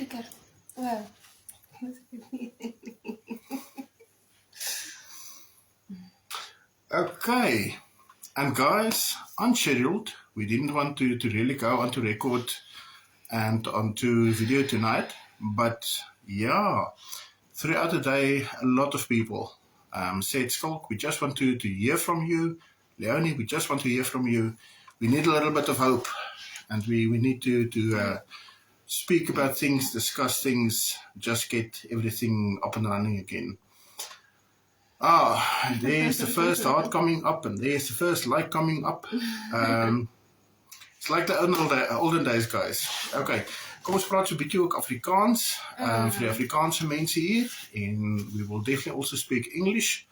lekker. Wow. Okay, and guys, unscheduled, we didn't want to really go onto record and onto video tonight, but yeah, throughout the day, a lot of people said, Skulk, we just want to hear from you. Leonie, we just want to hear from you. We need a little bit of hope, and we need to speak about things, discuss things, just get everything up and running again. There's the first heart coming up, and there's the first light coming up. It's like the olden days, guys. Okay, kom ons praat so 'n bietjie ook Afrikaans vir die Afrikaanse mense hier, en we will definitely also speak English.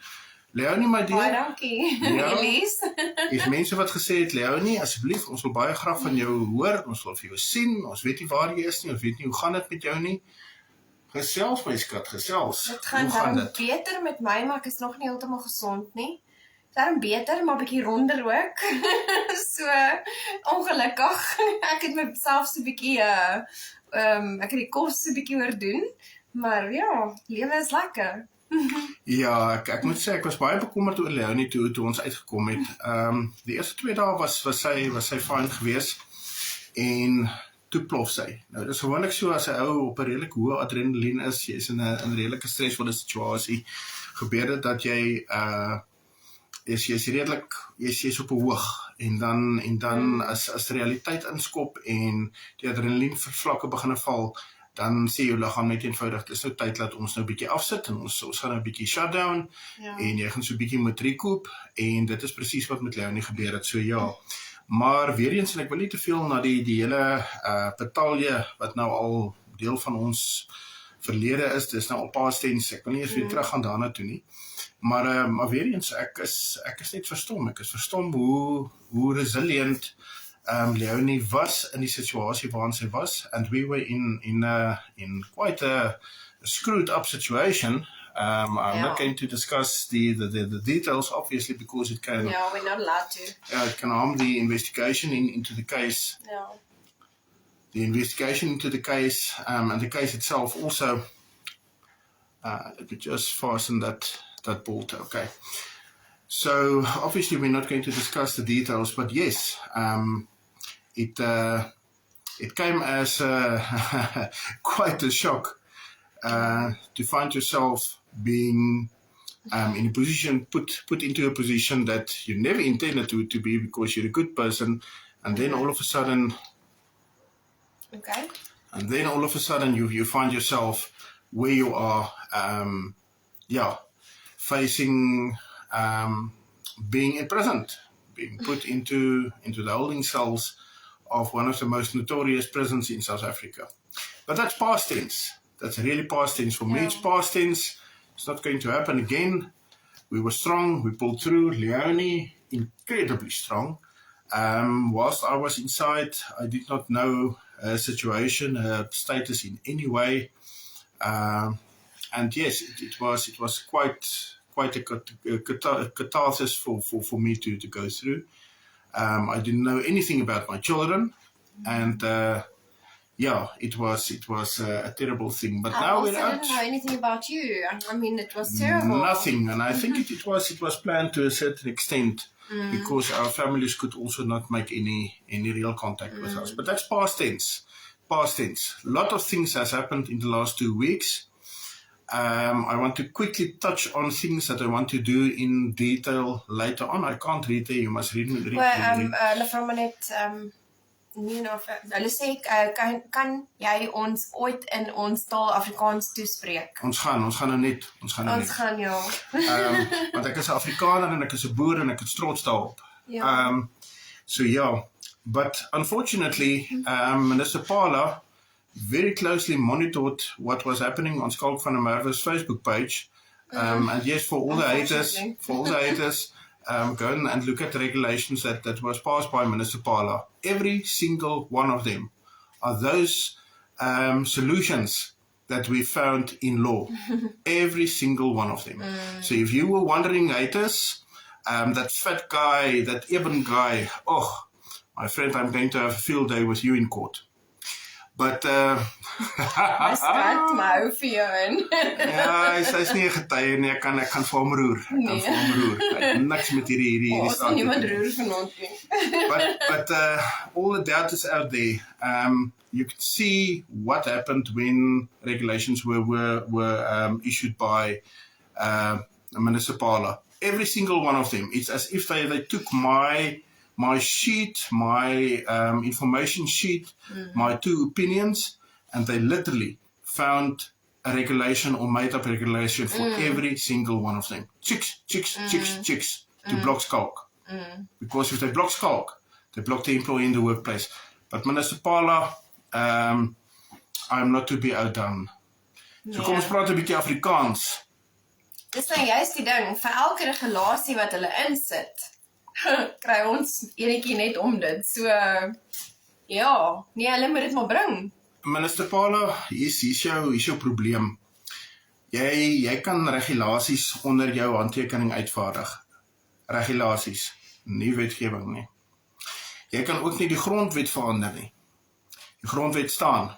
Leonie, my dear. Baie dankie, Elise. Is mense wat gesê het, Leonie, asseblief, ons wil baie graag van jou hoor, ons wil vir jou sien, ons weet nie waar jy is nie, ons weet nie hoe gaan dit met jou nie. Gesels, my skat, gesels. Dit gaan dan beter met my, maar ek is nog nie heeltemal gesond nie. Daarom beter, maar 'n bietjie ronder ook. So ongelukkig. Ek het myself so 'n bietjie ek het die kos so 'n bietjie oordoen, maar ja, lewe is lekker. Ja, ek moet sê, ek was baie bekommerd oor Leonie toe ons uitgekom het. Die eerste 2 dae was sy fyn geweest, en toe plof sy. Nou, dit is gewoonlik so, as 'n ou op 'n redelik hoë adrenaline is, jy is in 'n redelike stresvolle situasie, gebeur dit dat jy jy's op 'n hoog, en dan as realiteit inskop en die adrenaline vlakke begin val, dan sê jou liggaam net eenvoudig, dis nou tyd dat ons nou 'n bietjie afsit, en ons gaan nou 'n bietjie shutdown, en jy gaan so 'n bietjie moet recoup, en dit is presies wat met Leonie gebeur het, so ja. Maar weer eens, en ek wil nie te veel na die hele betalje, wat nou al deel van ons verlede is, dis nou al past tense, ek wil nie eens weer terug gaan daarna toe nie. Maar weer eens, ek is net verstom. Ek is verstom hoe resilient Leonie was in die situasie waarin sy was, and we were in quite a screwed up situation. I'm not going to discuss the details, obviously, because it can we're not allowed to. It can harm the investigation into the case. The investigation into the case, and the case itself also. Let me just fasten that bolt. Okay. So obviously we're not going to discuss the details, but yes, it came as quite a shock to find yourself being in a position, put into a position that you never intended to be, because you're a good person, and then all of a sudden, you find yourself where you are, facing being imprisoned, being put into the holding cells of one of the most notorious prisons in South Africa. But that's past tense. That's really past tense. For me, it's past tense. It's not going to happen again. We were strong. We pulled through. Leonie, incredibly strong. Whilst I was inside, I did not know her situation, her status in any way. And yes, it was quite a catharsis for me to go through. I didn't know anything about my children, and it was a terrible thing. But now we're out. I didn't know anything about you. I mean, it was terrible. Nothing, and I think it was planned to a certain extent, because our families could also not make any real contact with us. But that's past tense. Past tense. A lot of things has happened in the last 2 weeks. I want to quickly touch on things that I want to do in detail later on. I can't read there, you must read me. Hulle vra my net, hulle sê, kan jy ons ooit in ons taal Afrikaans toespreek? Ons gaan nou net. Ons gaan, ja. Want ek is 'n Afrikaner, en ek is 'n boer, en ek het trots daarop. So yeah, but unfortunately, Minister Pala very closely monitored what was happening on Skalk van der Merwe's Facebook page. And yes, for all the haters, go and look at the regulations that was passed by Minister Pala. Every single one of them are those solutions that we found in law. Every single one of them. So if you were wondering, haters, that fat guy, that Eben guy, my friend, I'm going to have a field day with you in court. But My skat, my hou vir jou in. ja, hy's nie 'n getuie nie. Ek kan vir hom roer. Ek kan vir hom roer. Hy het niks met hierdie Ons saak te niemand doen. roer vanaand nie. But all the data is out there. You can see what happened when regulations were issued by municipala. Every single one of them. It's as if they took my sheet, my information sheet, my 2 opinions, and they literally found a regulation or made up a regulation for every single one of them. Chicks, to block skulk. Because if they block skulk, they block the employee in the workplace. But municipala, I'm not to be outdone. So kom ons praat 'n bietjie Afrikaans. Dis nou juist die ding, vir elke regulasie wat hulle insit, kry ons enetjie net om dit. So, ja, nee, hulle moet dit maar bring. Municipala, hier's jou probleem. Jy kan regulasies onder jou handtekening uitvaardig. Regulasies, nie wetgewing nie. Jy kan ook nie die grondwet verander nie. Die grondwet staan.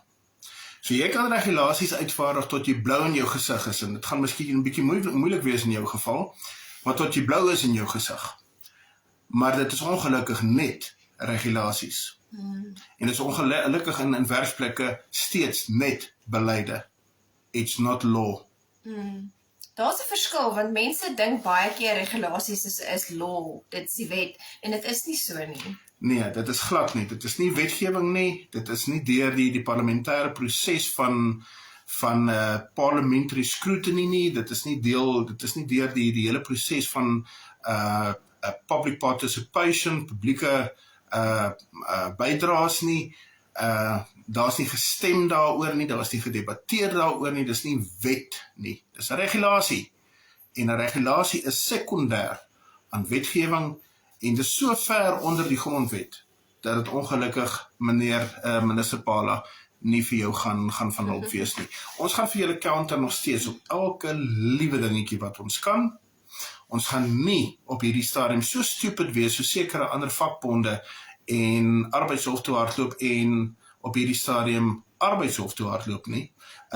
So jy kan regulasies uitvaardig tot jy blou in jou gesig is, en dit gaan miskien 'n bietjie moeilik wees in jou geval, maar tot jy blou is in jou gesig. Maar dit is ongelukkig net regulasies. En dit is ongelukkig in werksplekke steeds net beleide. It's not law. Daar's 'n verskil, want mense dink baie keer regulasies is law, dit is die wet, en dit is nie so nie. Nee, dit is glad nie. Dit is nie wetgewing nie. Dit is nie deur die parlementêre proses van parliamentary scrutiny nie. Dit is nie deur die hele proses van public participation, publieke bydraes nie. Daar's nie gestem daaroor nie, daar's nie gedebatteer daaroor nie, dis nie wet nie. Dis 'n regulasie. En 'n regulasie is sekondêr aan wetgewing. En dit is so ver onder die grondwet, dat het ongelukkig, meneer municipala, nie vir jou gaan van hulp wees nie. Ons gaan vir julle counter nog steeds op elke liewe dingetjie wat ons kan. Ons gaan nie op hierdie stadium so stupid wees, so sekere ander vakbonde en arbeidshof toe hardloop en op hierdie stadium arbeidshof toe hardloop nie.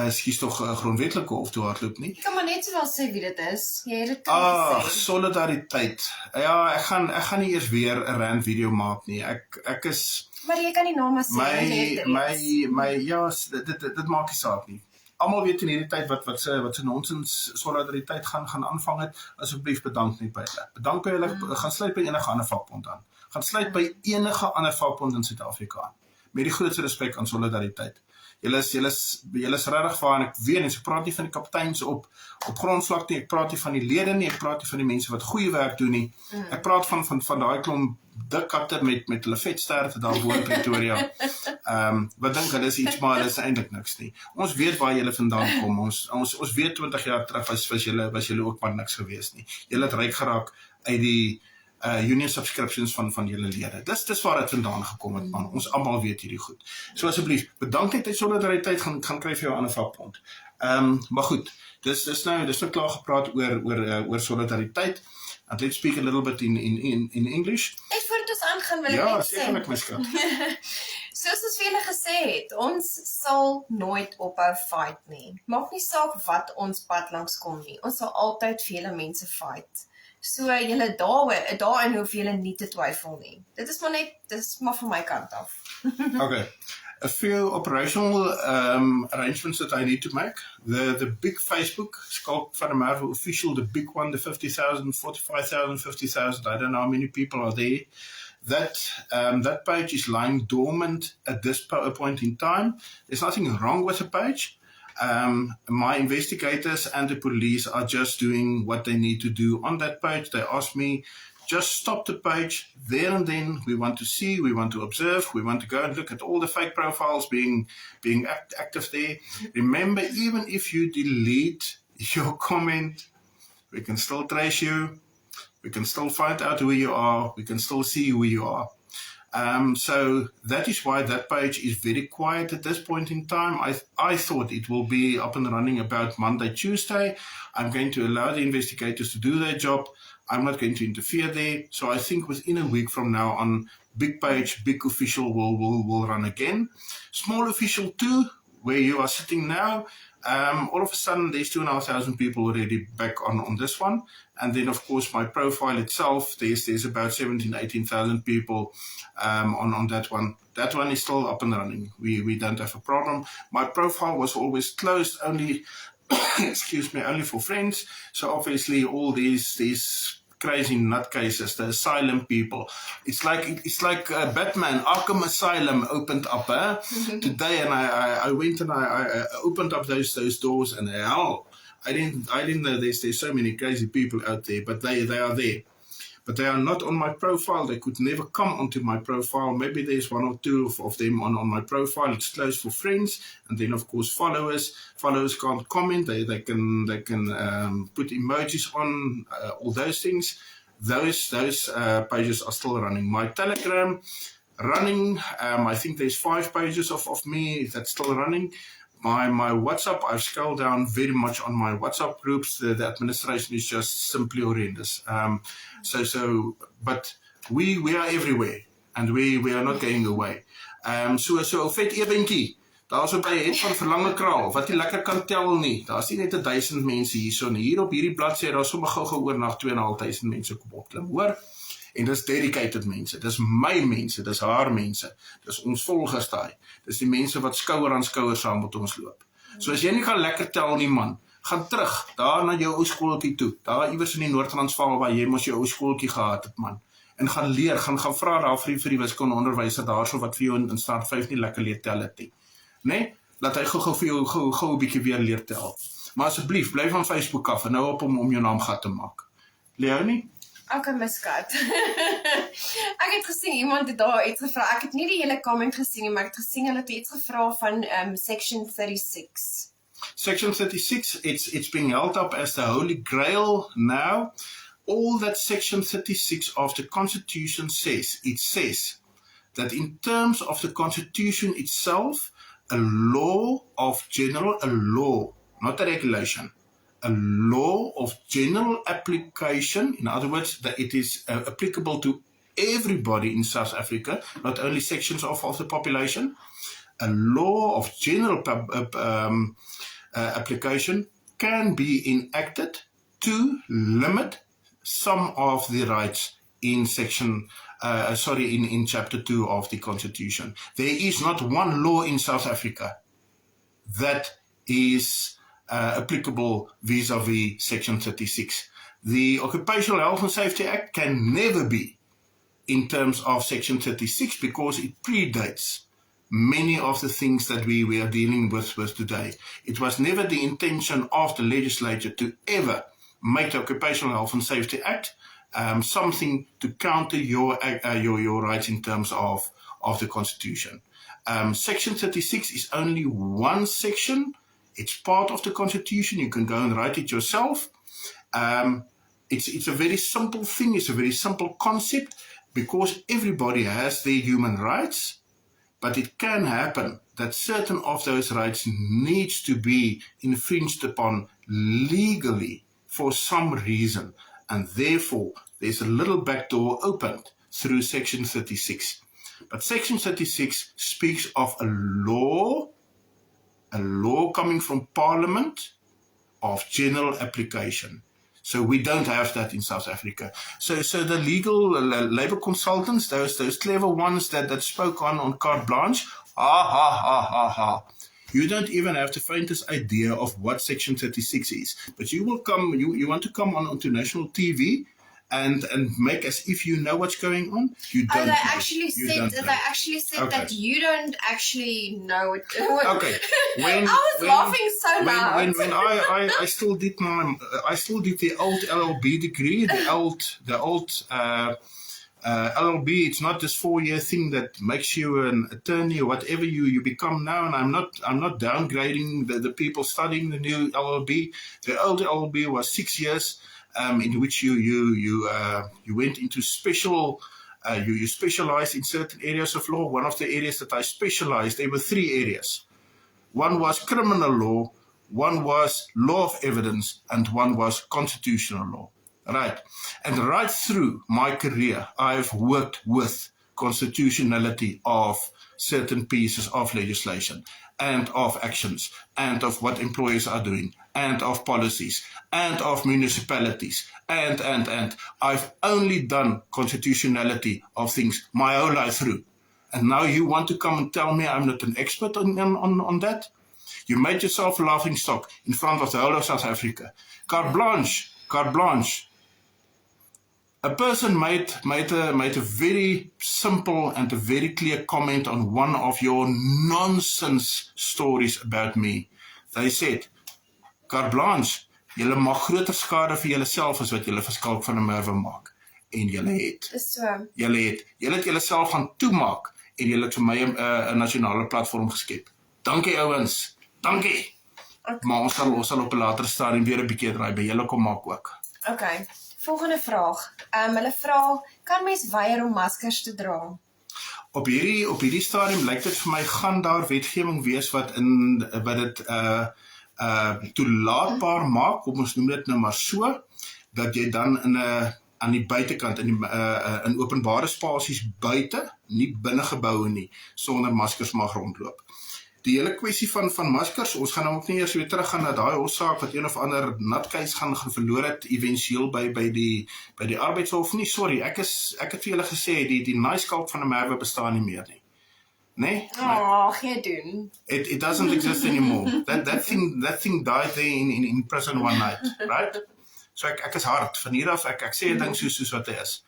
Skies tog grondwetlike hof toe hardloop nie. Ek kan maar net sowel sê wie dit is. Jy het dit kan gesê. Solidariteit. Ja, ek gaan nie eers weer 'n rant video maak nie. Ek is Maar jy kan die name sê. ja, dit maak nie saak nie. Almal weet in hierdie tyd wat se nonsens solidariteit gaan aanvang het. Asseblief bedank net by hulle. Bedank by hulle, gaan sluit by enige ander vakbond aan. Gaan sluit by enige ander vakbond in Suid-Afrika aan. Met die grootste respek aan solidariteit. Julle is regtig waar, en ek weet, ek praat nie van die kapteins op grondvlak nie, ek praat nie van die lede nie, ek praat nie van die mense wat goeie werk doen nie. Ek praat van daai klomp dik katte met hulle vetsterte daar bo in Pretoria. Wat dink hulle is iets, maar hulle is eintlik niks nie. Ons weet waar julle vandaan kom. Ons weet 20 jaar terug was julle ook maar niks gewees nie. Julle het ryk geraak uit die union subscriptions van julle lede. Dis waar dit vandaan gekom het, man. Ons almal weet hierdie goed. So asseblief, bedank net uit solidariteit gaan kry vir jou ander vakbond. Maar goed, dis nou klaar gepraat oor solidariteit. And let's speak a little bit in English. Net voordat ons aangaan wil ek Ja, net sê. sekerlik, my skat. Soos ons vir julle gesê het, ons sal nooit ophou fight nie. Maak nie saak wat ons pad langs kom nie. Ons sal altyd vir julle mense fight. So julle daarin hoef julle nie te twyfel nie. Dit is maar van my kant af. Okay. A few operational arrangements that I need to make. The big Facebook, Skulk van der Merwe official, the big one, the 50,000, 45,000, 50,000, I don't know how many people are there. That page is lying dormant at this point in time. There's nothing wrong with the page. My investigators and the police are just doing what they need to do on that page. They asked me, just stop the page there and then. We want to see, we want to observe, we want to go and look at all the fake profiles being active there. Remember, even if you delete your comment, we can still trace you, we can still find out who you are, we can still see who you are. So that is why that page is very quiet at this point in time. I thought it will be up and running about Monday, Tuesday. I'm going to allow the investigators to do their job. I'm not going to interfere there. So I think within a week from now on, big page, big official will run again. Small official 2, where you are sitting now, all of a sudden there's 2,500 people already back on this one. And then, of course, my profile itself, there's about 17,000, 18,000 people on that one. That one is still up and running. We don't have a problem. My profile was always closed, only, excuse me, only for friends. So obviously all these crazy nutcases, the asylum people. It's like Batman, Arkham Asylum opened up today, and I went and I opened up those doors, and hell, I didn't know there's so many crazy people out there, but they are there. But they are not on my profile. They could never come onto my profile. Maybe there's 1 or 2 of them on my profile. It's closed for friends, and then of course followers. Followers can't comment. They can put emojis on, all those things. Those pages are still running. My Telegram running. I think there's 5 pages of me that's still running. My WhatsApp, I've scaled down very much on my WhatsApp groups. The administration is just simply horrendous. But we are everywhere, and we are not going away. So vet eventjie. Daar's op by het van verlange kraal wat jy lekker kan tel nie. Daar's nie net 1000 mense hierso nie. Hier op hierdie bladsy daar's sommer gou oornag 2,500 mense kom opklim, hoor? En dis dedicated mense, dis my mense, dis haar mense, dis ons volgers daai, dis die mense wat skouer aan skouer saam met ons loop. So as jy nie gaan lekker tel nie man, gaan terug, daar na jou ou skooltjie toe, daar iewers in die Noord-Transvaal waar jy mos jou ou skooltjie gehad het man, en gaan leer, gaan vra daar vir die wiskunde onderwyser daarso wat vir jou in staat 5 nie lekker leer tel het nie. Nee, laat hy gou vir jou gou 'n bietjie weer leer tel. Maar asseblief, bly van Facebook af en nou op om jou naam gat te maak. Leonie? Okay, miskat. Ek het gesien iemand het daar iets gevra. Ek het nie die hele comment gesien nie, maar ek het gesien hulle het iets gevra van section 36. Section 36, it's being held up as the Holy Grail now. All that Section 36 of the Constitution says, it says that in terms of the Constitution itself, a law, not a regulation, a law of general application, in other words, that it is applicable to everybody in South Africa, not only sections of the population. A law of general application can be enacted to limit some of the rights in in chapter 2 of the Constitution. There is not one law in South Africa that is applicable vis-a-vis Section 36. The Occupational Health and Safety Act can never be in terms of Section 36 because it predates many of the things that we are dealing with today. It was never the intention of the legislature to ever make the Occupational Health and Safety Act something to counter your rights in terms of the Constitution. Section 36 is only one section. It's part of the Constitution. You can go and write it yourself. It's a very simple thing. It's a very simple concept because everybody has their human rights, but it can happen that certain of those rights needs to be infringed upon legally for some reason, and therefore there's a little back door opened through Section 36. But Section 36 speaks of a law coming from Parliament of general application. So we don't have that in South Africa. So the legal labor consultants, those clever ones that spoke on carte blanche, you don't even have the faintest idea of what Section 36 is. But you will come, you want to come onto national TV and make as if you know what's going on. You don't. They actually said Okay. that you don't actually know it. Okay. I was laughing so loud. When I still did the old LLB degree, the old LLB. It's not this 4-year thing that makes you an attorney or whatever you become now. And I'm not downgrading the people studying the new LLB. The old LLB was 6 years. In which you went into special, you specialized in certain areas of law. One of the areas that I specialized, there were 3 areas. One was criminal law, one was law of evidence, and one was constitutional law. Right. And right through my career, I've worked with constitutionality of certain pieces of legislation and of actions and of what employers are doing and of policies and of municipalities and I've only done constitutionality of things my whole life through. And now you want to come and tell me I'm not an expert on that? You made yourself a laughing stock in front of the whole of South Africa. Carte blanche, carte blanche. A person made a very simple and a very clear comment on one of your nonsense stories about me. They said, carte blanche, julle mag groter skade vir julleself as wat julle vir Skalk van der Merwe maak. En julle het. Julle het julleself gaan toemaak en julle het vir my 'n nasionale platform geskep. Dankie ouens. Dankie. Okay. Maar ons sal op 'n later stadium weer 'n bietjie draai by julle kom maak ook. Okay. Volgende vraag. Hulle vra, kan mens weier om maskers te dra? Op hierdie stadium lyk dit vir my gaan daar wetgewing wees wat dit toelaatbaar maak, kom ons noem dit nou maar so, dat jy dan aan die buitekant in openbare spasies buite, nie binne geboue nie, sonder maskers mag rondloop. Die hele kwessie van maskers, ons gaan nou ook nie eers weer teruggaan na daai hofsaak wat een of ander natkeis gaan verloor het eventueel by die arbeidshof nie. Sorry, ek het vir julle gesê die nice Skalk van der Merwe bestaan nie meer nie. Nee? Gee doen. It doesn't exist anymore. That thing died there in prison one night, right? So ek is hard van hier af, ek sê 'n ding soos wat hy is.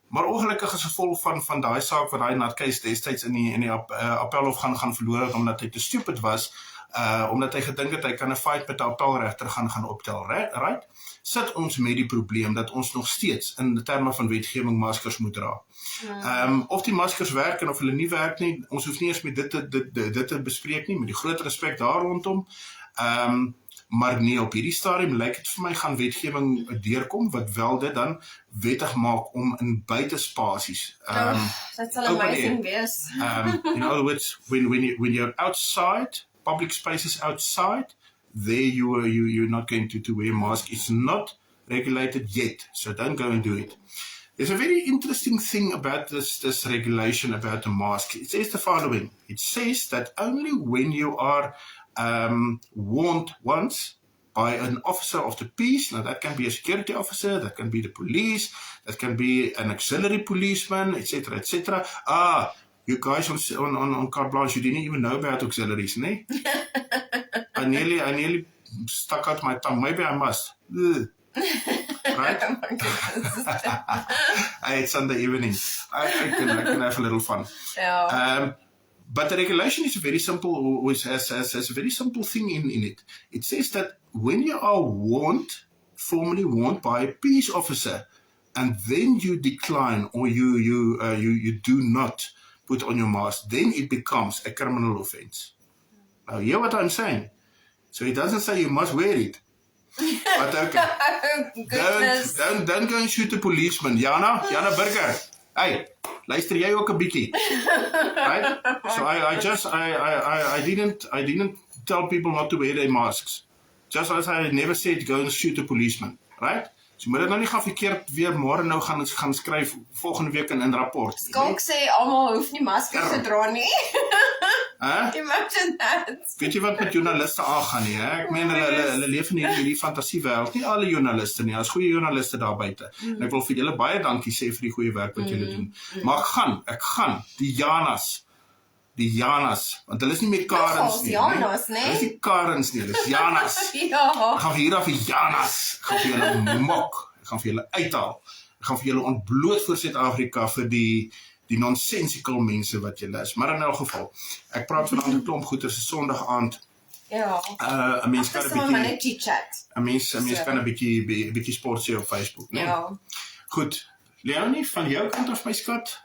Maar ongelukkig as gevolg van daai saak wat daai natkeis destyds in die appelhof gaan verloor het omdat hy te stupid was, omdat hy gedink het hy kan 'n fight met 'n appelregter gaan optel, right? Sit ons met die probleem dat ons nog steeds in terme van wetgewing maskers moet dra. Of die maskers werk en of hulle nie werk nie, ons hoef nie eens met dit te bespreek nie, met die groot respek daar rondom. Maar nee, op hierdie stadium lyk dit vir my gaan wetgewing deurkom, wat wel dit dan wettig maak om in buitespasies. Dat sal amazing wees. In other words, when you're outside, public spaces outside, there you're not going to wear a mask. It's not regulated yet, so don't go and do it. There's a very interesting thing about this regulation about the mask. It says the following. It says that only when you are warned once by an officer of the peace, now that can be a security officer, that can be the police, that can be an auxiliary policeman, etc., etc. You guys on carte blanche, you didn't even know about auxiliaries, ne? I nearly stuck out my tongue. Maybe I must. Right? Oh my goodness. It's Sunday evening. I can have a little fun. Yeah. But the regulation is very simple, has a very simple thing in it. It says that when you are formally warned by a peace officer, and then you decline or you do not put on your mask, then it becomes a criminal offense. Now, hear what I'm saying? So it doesn't say you must wear it. But okay. Don't go and shoot a policeman. Jana Burger. Hey, luister jy ook 'n bietjie. Right? So I didn't tell people not to wear their masks. Just as I never said go and shoot a policeman, right? So moet dit nou nie gaan verkeerd weer môre nou gaan skryf volgende week in rapport. Skalk sê almal hoef nie maskers te dra nie. Imagine that. Weet jy wat met joernaliste aangaan nie, hè? Ek meen hulle leef in hierdie fantasiewêreld. Nie alle joernaliste nie, daar's goeie joernaliste daar buite. En ek wil vir julle baie dankie sê vir die goeie werk wat julle doen. Maar ek gaan die Janas, want hulle is nie meer Karens nie. Janas, né? Hulle is nie Karens nie, hulle is Janas. Ja. Ek gaan vir hier af die Janas, ek gaan vir julle mok, ek gaan vir julle uithaal. Ek gaan vir julle ontbloot voor Suid-Afrika vir die nonsensical mense wat julle is. Maar in elk geval, ek praat vanaand 'n klomp goeie se Sondag aand. Ja. 'n mens kan 'n bietjie chat. 'n mens kan 'n bietjie sport sê op Facebook, né? Ja. Goed. Leonie, van jou kant af my skat.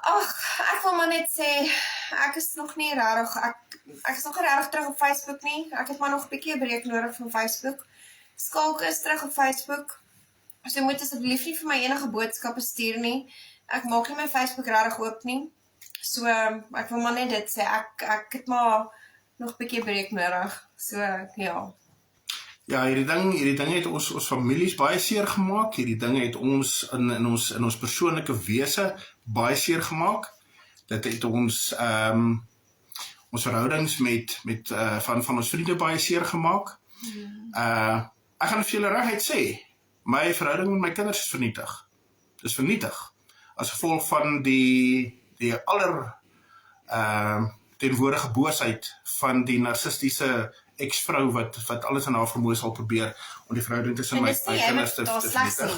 Ek wil maar net sê ek is nog nie regtig terug op Facebook nie. Ek het maar nog 'n bietjie 'n breek nodig van Facebook. Skalk is terug op Facebook. So moet asseblief nie vir my enige boodskappe stuur nie. Ek maak nie my Facebook regtig oop nie. So ek wil maar net dit sê ek het maar nog 'n bietjie breek nodig. So ja. Ja, hierdie ding het ons families baie seer gemaak. Hierdie ding het ons in ons persoonlike wese baie seer gemaak. Dit het ons ons verhoudings met van ons vriende baie seer gemaak. Ek gaan vir julle reguit sê, my verhouding met my kinders is vernietig. Dis vernietig. As gevolg van die teenwoordige boosheid van die narcistiese ex-vrou wat alles in haar vermoë sal probeer om die verhouding tussen my kinders te vernietig.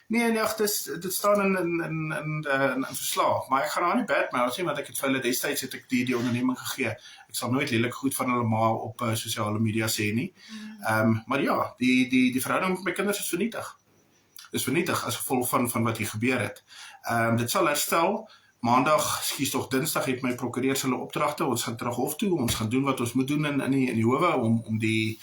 Nee, dit staan in verslae, maar ek gaan haar nie badmouth sê, want ek het vir hulle destyds het ek die onderneming gegee. Ek sal nooit lelik goed van hulle ma op sosiale media sê nie. Maar ja, die verhouding met my kinders is vernietig. Is vernietig as gevolg van wat hier gebeur het. Dit sal herstel. Maandag, Dinsdag het my prokureur hulle opdragte, ons gaan terug hof toe, ons gaan doen wat ons moet doen in die howe om die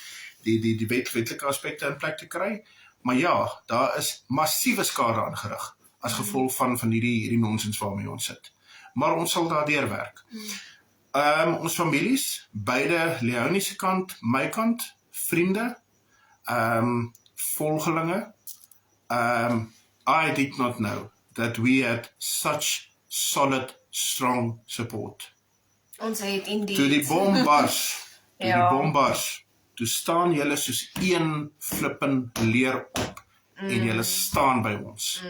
wetlike aspekte in plek te kry. Maar ja, daar is massiewe skade aangerig as gevolg van hierdie nonsens waarmee ons sit. Maar ons sal daardeur werk. Ons families, beide Leonie se kant, my kant, vriende, volgelinge, I did not know that we had such solid, strong support. Ons het indeed. Toe die bom bars, toe staan julle soos een flippen leer op en julle staan by ons.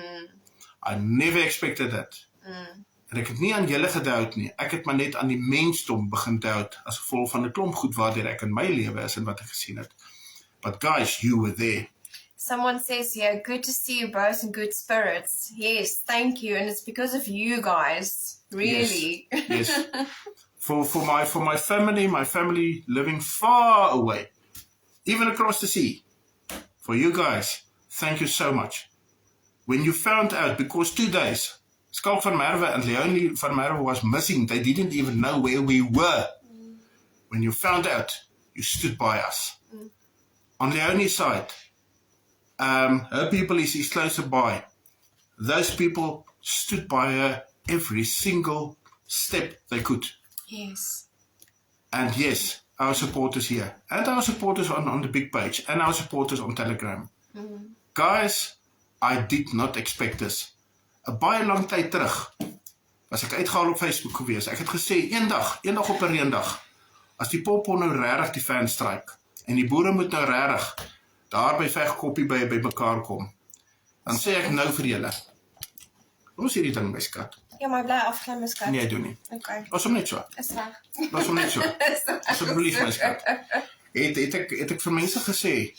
I never expected that. En ek het nie aan julle gedout nie, ek het maar net aan die mensdom begin dout as gevolg van 'n klomp goed waardeur ek in my lewe is en wat ek gesien het. But guys, you were there. Someone says here, good to see you both in good spirits. Yes, thank you. And it's because of you guys. Really. Yes. For my family living far away, even across the sea. For you guys, thank you so much. When you found out, because 2 days, Skalk van Merwe and Leonie van Merwe was missing. They didn't even know where we were. When you found out, you stood by us. On Leonie's side, her people is closer by. Those people stood by her every single step they could. Yes. And yes, our supporters here. And our supporters on the big page. And our supporters on Telegram. Guys, I did not expect this. 'n baie lang tyd terug was ek uitgehaal op Facebook gewees. Ek het gesê, eendag op 'n reendag, as die popo nou regtig die fan strike, en die boere moet nou regtig daar by Vegkoppie by mekaar kom, dan sê ek nou vir julle, ons hierdie ding my skat. Ja, maar bly afklim my skat. Nee, doen nie. Okay. Los hom net so. Is reg. Los hom net so. Asseblief my skat. Het ek vir mense gesê,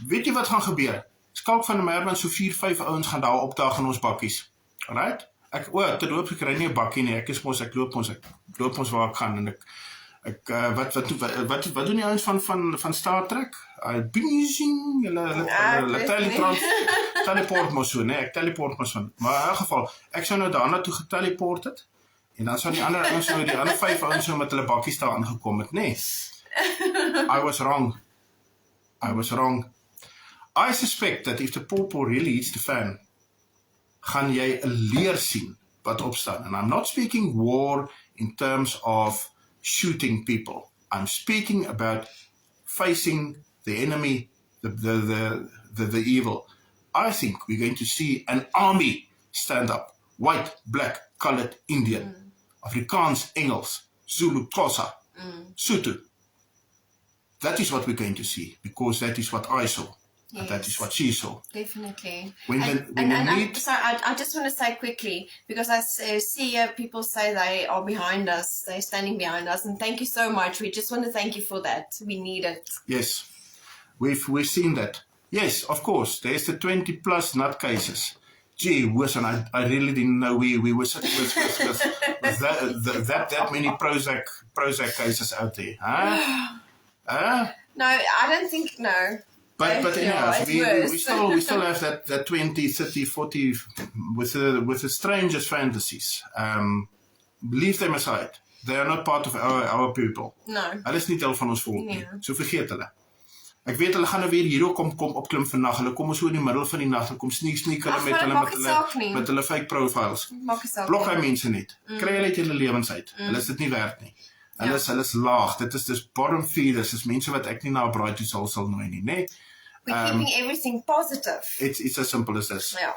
weet jy wat gaan gebeur? Skalk van die Merwe, so 4-5 ouens gaan daar opdaag in ons bakkies. Alright? Terloops, ek kry nie 'n bakkie nie, ek loop ons waar ek gaan, en wat doen die ouens van Star Trek? Hulle teleport mos so, nee, ek teleport mos so. Maar in elk geval, ek sou nou daarna toe geteleport het, en dan sou die ander ouens nou, die ander 5 ouens nou met hulle bakkies daar aangekom het, nee. I was wrong. I suspect that if the popo really hits the fan, gaan jy 'n leer sien wat opstaan. And I'm not speaking war in terms of shooting people. I'm speaking about facing the enemy, the evil. I think we're going to see an army stand up. White, black, colored, Indian. Afrikaans, Engels, Zulu, Xhosa, Sotho. That is what we're going to see, because that is what I saw. Yes. And that is what she saw. Definitely. I just want to say quickly, because I see people say they are behind us, they're standing behind us, and thank you so much. We just want to thank you for that. We need it. Yes, we've seen that. Yes, of course, there's the 20 plus nutcases. Gee whiz, and I really didn't know we were sitting with that many Prozac cases out there. Huh? No, I don't think, no. But anyhow, we still have that 20, 30, 40 with the strangest fantasies. Leave them aside. They are not part of our people. No. Hulle is nie deel van ons volk nie. So vergeet hulle. Ek weet hulle gaan nou weer hier kom opklim vandag. Hulle kom so in die middel van die nag, hulle kom sneak hulle met hulle fake profiles. Blok hy mense net. Kry hulle uit hulle lewens uit. Hulle is dit nie werd nie. Hulle is laag. Dit is dis bottom feeders, dis mense wat ek nie na 'n braai toe sal nooi nie, né? We're keeping everything positive. It's as simple as this. Ja.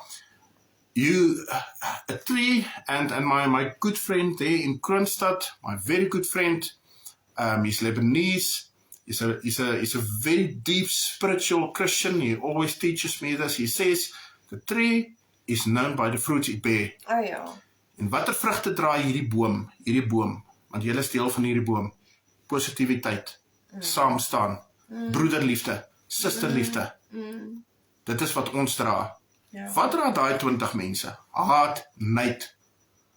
A tree, and my good friend there in Kroonstad, my very good friend, he's Lebanese, he's a very deep spiritual Christian. He always teaches me this. He says, the tree is known by the fruits it bear. Oh ja. En watter vrugte dra hierdie boom, want jy is deel van hierdie boom. Positiwiteit, saam staan, broederliefde, susterliefde. Dit is wat ons dra. Ja. Wat dra daai 20 mense? Haat, nyd,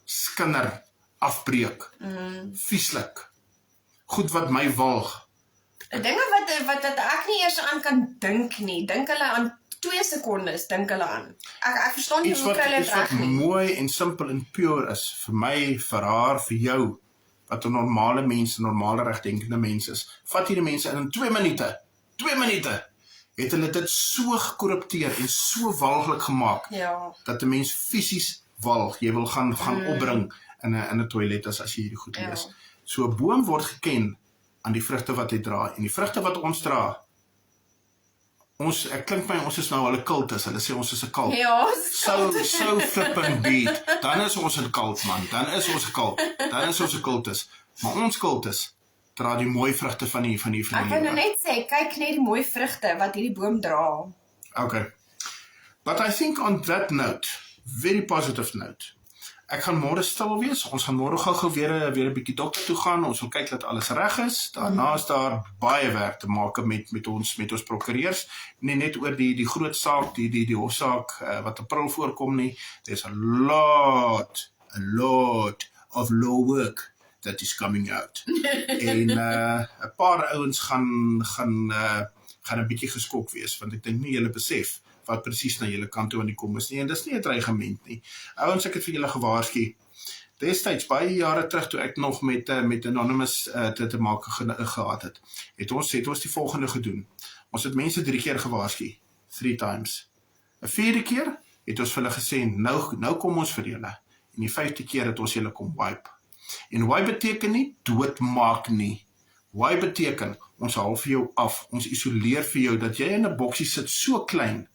skinder, afbreek, vieslik, goed wat my walg. Dinge wat ek nie eers aan kan dink nie. Dink hulle aan 2 sekondes, dink hulle aan. Ek verstaan nie hoe kry hulle dit reg wat nie. mooi en simpel en pure is, vir my, vir haar, vir jou, wat 'n normale mens, 'n normale regdenkende mens is. Vat hierdie mense in 2 minute, het hulle dit so gekorrupteer en so walglik gemaak, Ja. dat 'n mens fisies walg. Jy wil gaan opbring in 'n toilet as jy hierdie goed lees. So 'n boom word geken aan die vrugte wat hy dra, en die vrugte wat ons dra, ek klink my, ons is nou hulle kultus, hulle sê ons is 'n kult. Ja, So flipping beat, dan is ons 'n kult, man, dan is ons 'n kultus, maar ons kultus dra die mooi vrugte van die Ek kan nou net sê, kyk net die mooi vrugte wat hierdie boom dra. Okay. But I think on that note, very positive note, ek gaan môre stil wees, ons gaan môre gou weer 'n bietjie dokter toe gaan, ons wil kyk dat alles reg is, daarna is daar baie werk te maak met ons prokureurs, nie net oor die groot saak, die hofsaak wat April voorkom nie, there's a lot of law work that is coming out. En 'n paar ouens gaan 'n bietjie geskok wees, want ek dink nie julle besef wat presies na julle kant toe aan die kom is nie, en dis nie 'n dreigement nie. Ouens, ek het vir julle gewaarsku. Destyds, baie jare terug, toe ek nog met Anonymous te maak gehad het ons die volgende gedoen. Ons het mense 3 keer gewaarsku, 3 times. 'n 4de keer het ons vir hulle gesê, nou kom ons vir julle. En die 5de keer het ons julle kom wipe. En why beteken nie doodmaak nie. Why beteken, ons haal vir jou af, ons isoleer vir jou, dat jy in 'n boksie sit so klein,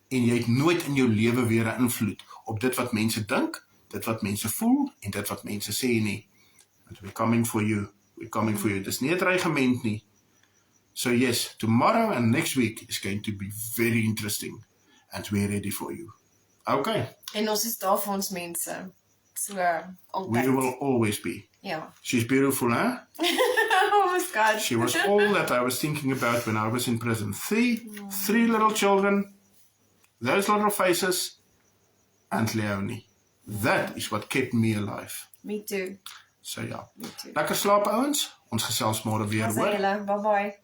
en jy het nooit in jou lewe weer 'n invloed op dit wat mense dink, dit wat mense voel, en dit wat mense sê nie. And we're coming for you. Dis nie 'n dreigement nie. So yes, tomorrow and next week is going to be very interesting, and we're ready for you. Okay. En ons is daar vir ons mense. So, altyd. We will always be. Ja. She's beautiful, huh? Oh my God. She was all that I was thinking about when I was in prison. Three little children, those little faces, and Leonie. That is what kept me alive. Me too. So ja. Me too. Lekker slaap, ouens. Ons gesels môre weer, hoor. Bye bye.